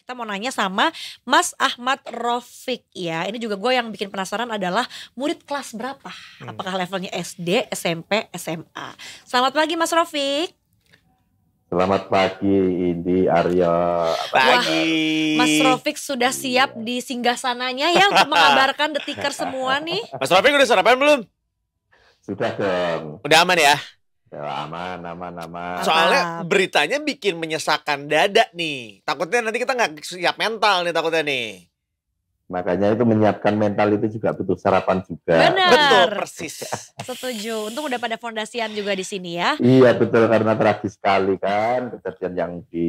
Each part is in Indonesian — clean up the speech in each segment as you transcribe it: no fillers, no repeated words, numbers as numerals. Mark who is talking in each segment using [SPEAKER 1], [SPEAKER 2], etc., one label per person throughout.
[SPEAKER 1] Kita mau nanya sama Mas Ahmad Rofik ya. Ini juga gue yang bikin penasaran adalah murid kelas berapa? Apakah levelnya SD, SMP, SMA? Selamat pagi Mas Rofik.
[SPEAKER 2] Selamat pagi Indi, Aryo.
[SPEAKER 3] Pagi.
[SPEAKER 1] Mas Rofik sudah siap di singgasananya ya untuk mengabarkan detiker semua nih.
[SPEAKER 3] Mas Rofik udah sarapan belum?
[SPEAKER 2] Sudah dong.
[SPEAKER 3] Udah aman ya?
[SPEAKER 2] Ya, aman.
[SPEAKER 3] Soalnya beritanya bikin menyesakan dada nih. Takutnya nanti kita nggak siap mental nih takutnya nih.
[SPEAKER 2] Makanya itu menyiapkan mental itu juga butuh sarapan juga.
[SPEAKER 1] Benar.
[SPEAKER 3] Betul, persis.
[SPEAKER 1] Setuju. Untung udah pada fondasian juga di sini ya.
[SPEAKER 2] Iya betul, karena tragis sekali kan kejadian yang di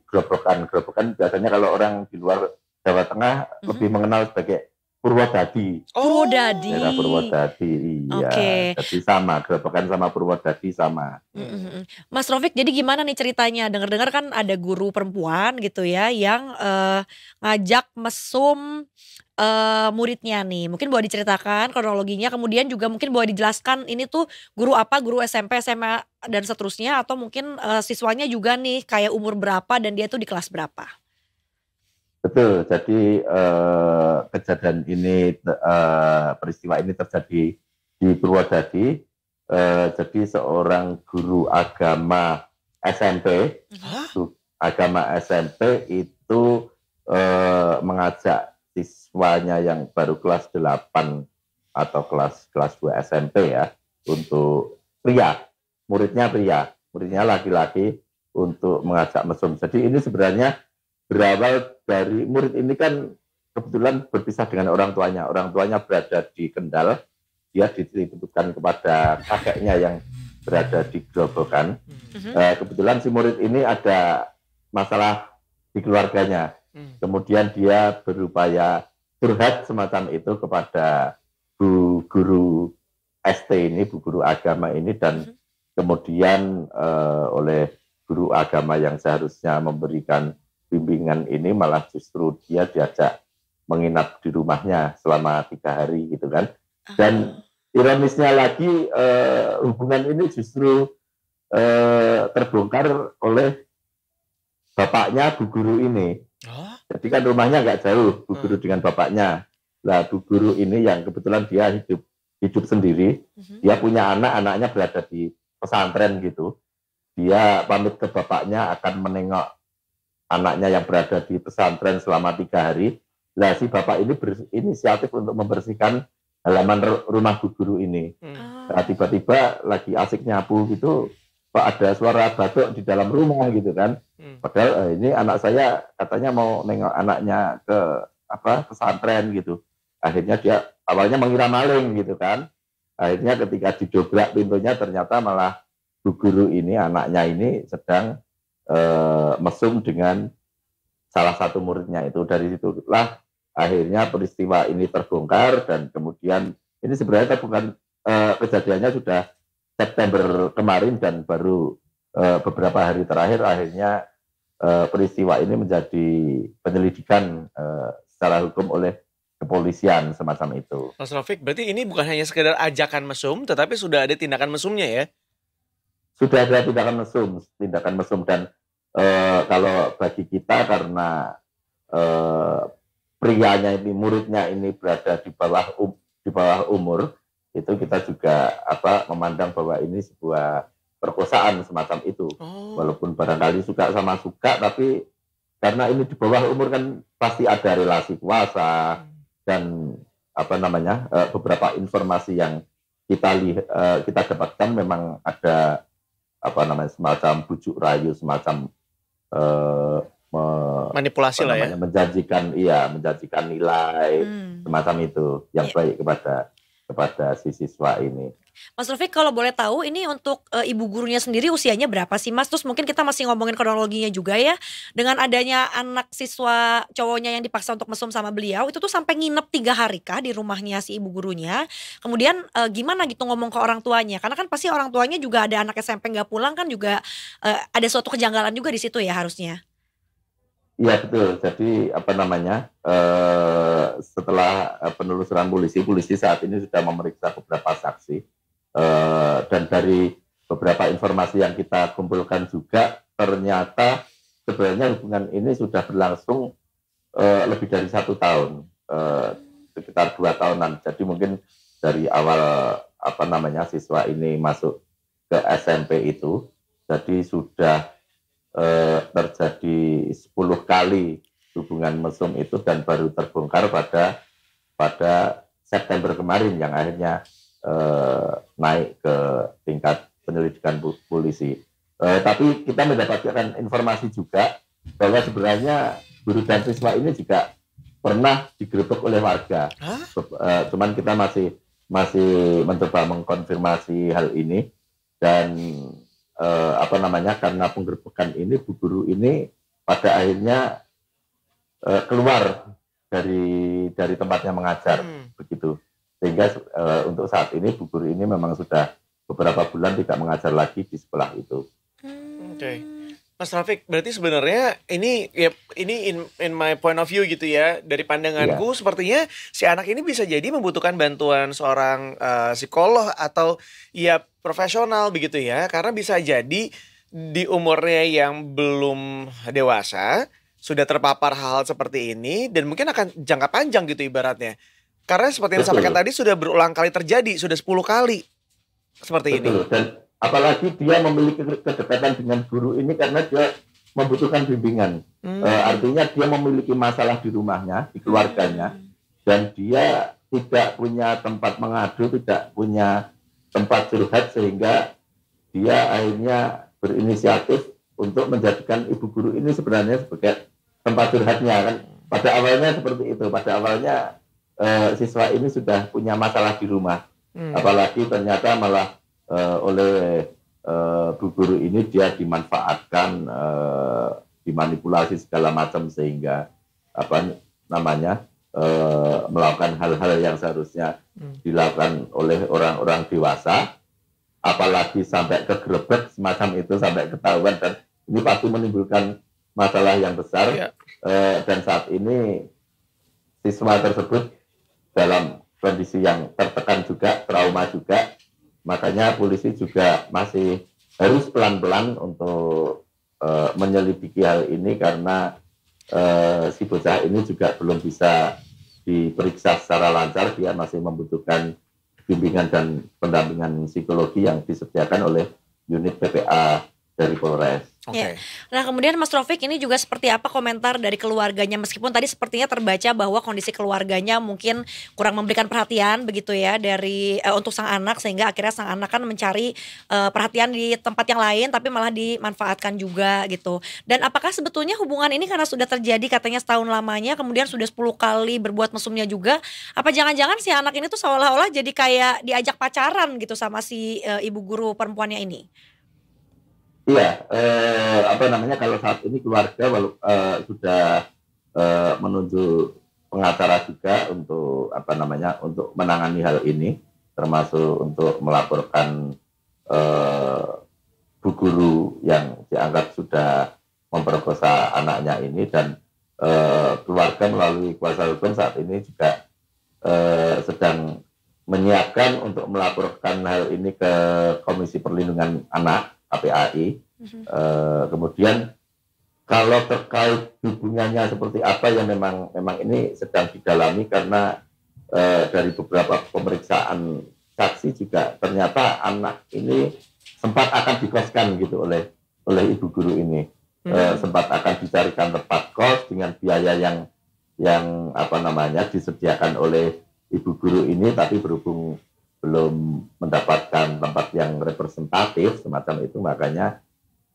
[SPEAKER 2] Grobogan biasanya kalau orang di luar Jawa Tengah lebih mengenal sebagai Purwodadi.
[SPEAKER 1] Purwodadi.
[SPEAKER 2] Daerah Purwodadi, iya.
[SPEAKER 1] Oke.
[SPEAKER 2] Jadi sama, Grobogan sama Purwodadi sama.
[SPEAKER 1] Mas Rofik, jadi gimana nih ceritanya? Dengar-dengar kan ada guru perempuan gitu ya yang ngajak mesum muridnya nih. Mungkin boleh diceritakan kronologinya, kemudian juga mungkin boleh dijelaskan ini tuh guru apa, guru SMP, SMA dan seterusnya, atau mungkin siswanya juga nih kayak umur berapa dan dia tuh di kelas berapa?
[SPEAKER 2] Betul, jadi kejadian ini, peristiwa ini terjadi di Purwodadi. Jadi seorang guru agama SMP, itu mengajak siswanya yang baru kelas 8 atau kelas 2 SMP ya, untuk muridnya laki-laki untuk mengajak mesum. Jadi ini sebenarnya berawal dari murid ini kan kebetulan berpisah dengan orang tuanya. Orang tuanya berada di Kendal, dia dititipkan kepada kakeknya yang berada di Grobogan. Kebetulan si murid ini ada masalah di keluarganya. Kemudian dia berupaya curhat semacam itu kepada bu guru ST ini, bu guru agama ini, dan kemudian oleh guru agama yang seharusnya memberikan bimbingan ini malah justru dia diajak menginap di rumahnya selama 3 hari gitu kan. Dan ironisnya lagi hubungan ini justru terbongkar oleh bapaknya bu guru ini. Jadi kan rumahnya nggak jauh bu guru dengan bapaknya. Nah bu guru ini yang kebetulan dia hidup sendiri, dia punya anaknya berada di pesantren gitu. Dia pamit ke bapaknya akan menengok anaknya yang berada di pesantren selama 3 hari. Nah si bapak ini berinisiatif untuk membersihkan halaman rumah bu guru ini. Nah, tiba-tiba lagi asik nyapu gitu, kok ada suara batuk di dalam rumah gitu kan. Padahal ini anak saya katanya mau nengok anaknya ke pesantren gitu. Akhirnya dia awalnya mengira maling gitu kan. Akhirnya ketika didobrak pintunya ternyata malah bu guru ini, anaknya ini sedang mesum dengan salah satu muridnya itu. Dari situlah akhirnya peristiwa ini terbongkar, dan kemudian ini sebenarnya bukan kejadiannya sudah September kemarin, dan baru beberapa hari terakhir akhirnya peristiwa ini menjadi penyelidikan secara hukum oleh kepolisian semacam itu.
[SPEAKER 3] Mas Rofik, berarti ini bukan hanya sekedar ajakan mesum, tetapi sudah ada tindakan mesumnya ya?
[SPEAKER 2] Sudah ada tindakan mesum, dan kalau bagi kita karena prianya ini, muridnya ini berada di bawah umur, itu kita juga memandang bahwa ini sebuah perkosaan semacam itu. Walaupun barangkali suka sama suka, tapi karena ini di bawah umur kan pasti ada relasi kuasa dan beberapa informasi yang kita dapatkan memang ada semacam bujuk rayu, semacam
[SPEAKER 3] manipulasi lah ya,
[SPEAKER 2] menjanjikan nilai semacam itu yang baik kepada si siswa ini.
[SPEAKER 1] Mas Rofik, kalau boleh tahu ini untuk ibu gurunya sendiri usianya berapa sih Mas? Terus mungkin kita masih ngomongin kronologinya juga ya. Dengan adanya anak siswa cowoknya yang dipaksa untuk mesum sama beliau, itu tuh sampai nginep 3 hari kah di rumahnya si ibu gurunya? Kemudian gimana gitu ngomong ke orang tuanya? Karena kan pasti orang tuanya juga ada anak SMP nggak pulang kan, juga ada suatu kejanggalan juga di situ ya harusnya.
[SPEAKER 2] Iya betul. Jadi setelah penelusuran polisi saat ini sudah memeriksa beberapa saksi, dan dari beberapa informasi yang kita kumpulkan juga ternyata sebenarnya hubungan ini sudah berlangsung lebih dari 1 tahun, sekitar 2 tahunan. Jadi mungkin dari awal siswa ini masuk ke SMP itu, jadi sudah terjadi 10 kali hubungan mesum itu dan baru terbongkar pada September kemarin yang akhirnya naik ke tingkat penyelidikan polisi. Tapi kita mendapatkan informasi juga bahwa sebenarnya guru dan siswa ini juga pernah digerebek oleh warga. Cuman kita masih mencoba mengkonfirmasi hal ini dan karena penggerbekan ini bu guru ini pada akhirnya keluar dari tempatnya mengajar begitu. Sehingga untuk saat ini bu guru ini memang sudah beberapa bulan tidak mengajar lagi di sekolah itu.
[SPEAKER 3] Oke. Mas Rafiq, berarti sebenarnya ini in my point of view gitu ya, dari pandanganku sepertinya si anak ini bisa jadi membutuhkan bantuan seorang psikolog atau ya profesional begitu ya, karena bisa jadi di umurnya yang belum dewasa sudah terpapar hal seperti ini dan mungkin akan jangka panjang gitu ibaratnya. Karena seperti yang disampaikan tadi sudah berulang kali terjadi, sudah 10 kali seperti ini.
[SPEAKER 2] Dan apalagi dia memiliki kedekatan dengan guru ini karena dia membutuhkan bimbingan. Artinya dia memiliki masalah di rumahnya, di keluarganya, dan dia tidak punya tempat mengadu, tidak punya tempat curhat, sehingga dia akhirnya berinisiatif untuk menjadikan ibu guru ini sebenarnya sebagai tempat curhatnya kan. Pada awalnya seperti itu, pada awalnya siswa ini sudah punya masalah di rumah, apalagi ternyata malah oleh bu guru ini dia dimanfaatkan, dimanipulasi segala macam sehingga melakukan hal-hal yang seharusnya dilakukan oleh orang-orang dewasa, apalagi sampai kegerebek semacam itu, sampai ketahuan, dan ini pasti menimbulkan masalah yang besar. Dan saat ini siswa tersebut dalam kondisi yang tertekan juga, trauma juga. Makanya polisi juga masih harus pelan-pelan untuk menyelidiki hal ini karena si bocah ini juga belum bisa diperiksa secara lancar. Dia masih membutuhkan bimbingan dan pendampingan psikologi yang disediakan oleh unit PPA dari Polres.
[SPEAKER 1] Ya. Nah kemudian Mas Rafiq, ini juga seperti apa komentar dari keluarganya, meskipun tadi sepertinya terbaca bahwa kondisi keluarganya mungkin kurang memberikan perhatian begitu ya dari untuk sang anak, sehingga akhirnya sang anak kan mencari perhatian di tempat yang lain tapi malah dimanfaatkan juga gitu. Dan apakah sebetulnya hubungan ini karena sudah terjadi katanya setahun lamanya, kemudian sudah 10 kali berbuat mesumnya juga, apa jangan-jangan si anak ini tuh seolah-olah jadi kayak diajak pacaran gitu sama si ibu guru perempuannya ini?
[SPEAKER 2] Iya, kalau saat ini keluarga sudah menunjuk pengacara juga untuk untuk menangani hal ini, termasuk untuk melaporkan bu guru yang dianggap sudah memperkosa anaknya ini, dan keluarga melalui kuasa hukum saat ini juga sedang menyiapkan untuk melaporkan hal ini ke Komisi Perlindungan Anak KPAI. Kemudian kalau terkait hubungannya seperti apa ya memang ini sedang didalami, karena dari beberapa pemeriksaan saksi juga ternyata anak ini sempat akan dikoskan gitu oleh ibu guru ini. Sempat akan dicarikan tempat kos dengan biaya yang disediakan oleh ibu guru ini, tapi berhubung belum mendapatkan tempat yang representatif semacam itu, makanya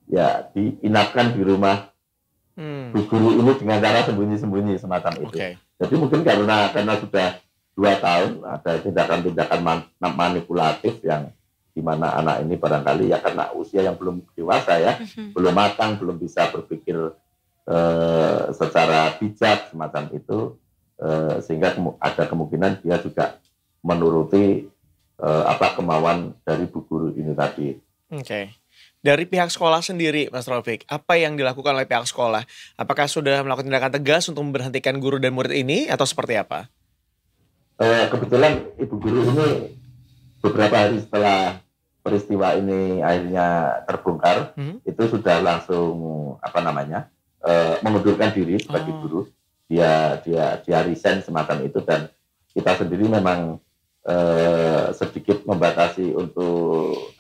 [SPEAKER 2] ya diinapkan di rumah bu guru ini dengan cara sembunyi-sembunyi semacam itu. Jadi mungkin karena sudah 2 tahun ada tindakan-tindakan manipulatif yang dimana anak ini barangkali ya karena usia yang belum dewasa ya, belum matang, belum bisa berpikir secara bijak semacam itu, sehingga ada kemungkinan dia juga menuruti kemauan dari bu guru ini tadi.
[SPEAKER 3] Dari pihak sekolah sendiri, Mas Rafiq, apa yang dilakukan oleh pihak sekolah? Apakah sudah melakukan tindakan tegas untuk memberhentikan guru dan murid ini atau seperti apa?
[SPEAKER 2] Kebetulan ibu guru ini beberapa hari setelah peristiwa ini akhirnya terbongkar, itu sudah langsung mengundurkan diri sebagai guru. Dia resign semacam itu, dan kita sendiri memang sedikit membatasi untuk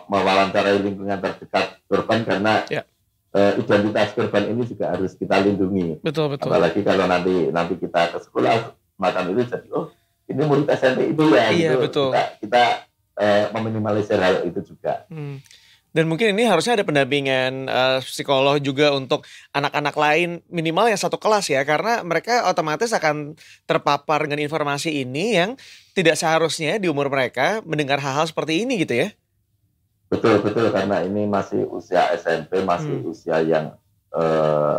[SPEAKER 2] mewawancarai lingkungan terdekat korban, karena identitas korban ini juga harus kita lindungi.
[SPEAKER 3] Betul.
[SPEAKER 2] Apalagi kalau nanti kita ke sekolah semacam itu, jadi ini murid SMP itu ya.
[SPEAKER 3] Iya,
[SPEAKER 2] gitu.
[SPEAKER 3] betul.
[SPEAKER 2] Kita meminimalisir hal itu juga.
[SPEAKER 3] Dan mungkin ini harusnya ada pendampingan psikolog juga untuk anak-anak lain, minimal yang satu kelas ya, karena mereka otomatis akan terpapar dengan informasi ini yang tidak seharusnya di umur mereka mendengar hal-hal seperti ini gitu ya.
[SPEAKER 2] Betul, karena ini masih usia SMP, masih usia yang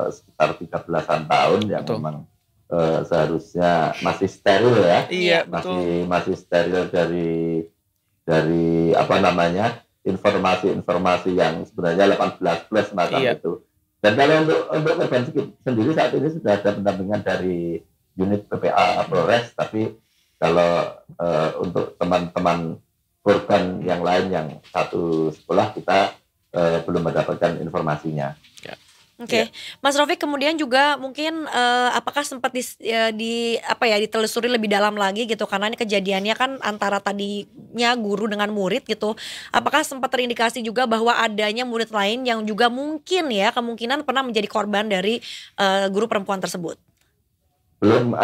[SPEAKER 2] sekitar 13-an tahun yang
[SPEAKER 3] betul.
[SPEAKER 2] Memang seharusnya masih steril ya.
[SPEAKER 3] Iya, betul.
[SPEAKER 2] Masih steril dari informasi-informasi yang sebenarnya 18 plus macam itu. Dan kalau untuk korban sendiri saat ini sudah ada pendampingan dari unit PPA Polres, tapi kalau untuk teman-teman korban yang lain yang satu sekolah, kita belum mendapatkan informasinya.
[SPEAKER 1] Oke. Mas Rafiq, kemudian juga mungkin apakah sempat ditelusuri lebih dalam lagi gitu, karena ini kejadiannya kan antara tadinya guru dengan murid gitu. Apakah sempat terindikasi juga bahwa adanya murid lain yang juga kemungkinan pernah menjadi korban dari guru perempuan tersebut?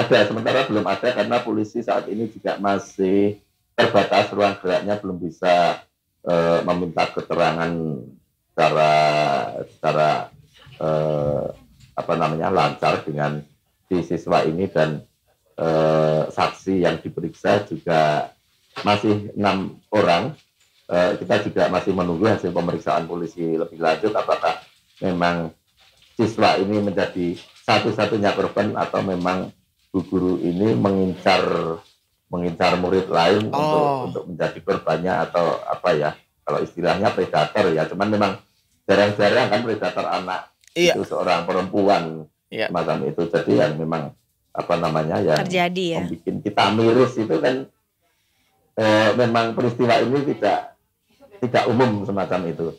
[SPEAKER 2] Sementara belum ada, karena polisi saat ini juga masih terbatas ruang geraknya, belum bisa meminta keterangan secara lancar dengan si siswa ini, dan saksi yang diperiksa juga masih 6 orang. Kita juga masih menunggu hasil pemeriksaan polisi lebih lanjut, apakah memang siswa ini menjadi satu-satunya korban atau memang bu guru ini mengincar murid lain untuk menjadi korbannya, atau apa ya, kalau istilahnya predator ya. Cuman memang jarang-jarang kan predator anak itu seorang perempuan macam itu. Jadi yang memang yang
[SPEAKER 1] terjadi ya,
[SPEAKER 2] membuat kita miris itu kan memang peristiwa ini tidak umum semacam itu.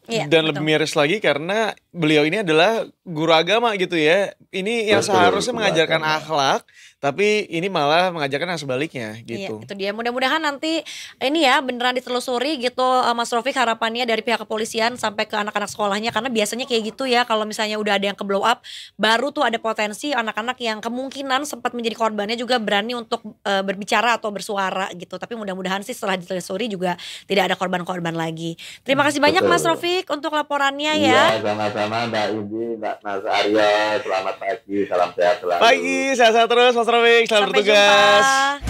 [SPEAKER 3] Dan lebih miris lagi karena beliau ini adalah guru agama gitu ya. Ini yang seharusnya mengajarkan akhlak, tapi ini malah mengajarkan yang sebaliknya gitu.
[SPEAKER 1] Iya, itu dia. Mudah-mudahan nanti ini ya beneran ditelusuri gitu, Mas Rafiq, harapannya dari pihak kepolisian sampai ke anak-anak sekolahnya, karena biasanya kayak gitu ya, kalau misalnya udah ada yang ke blow up, baru tuh ada potensi anak-anak yang kemungkinan sempat menjadi korbannya juga berani untuk berbicara atau bersuara gitu. Tapi mudah-mudahan sih setelah ditelusuri juga tidak ada korban-korban lagi. Terima kasih banyak Mas Rafiq untuk laporannya ya.
[SPEAKER 2] Iya, sama-sama Mbak Indi, Mbak Mas Aryo. Selamat pagi, salam sehat selalu.
[SPEAKER 3] Pagi, sehat-sehat terus Mas Rafiq, selamat bertugas.
[SPEAKER 1] Jumpa.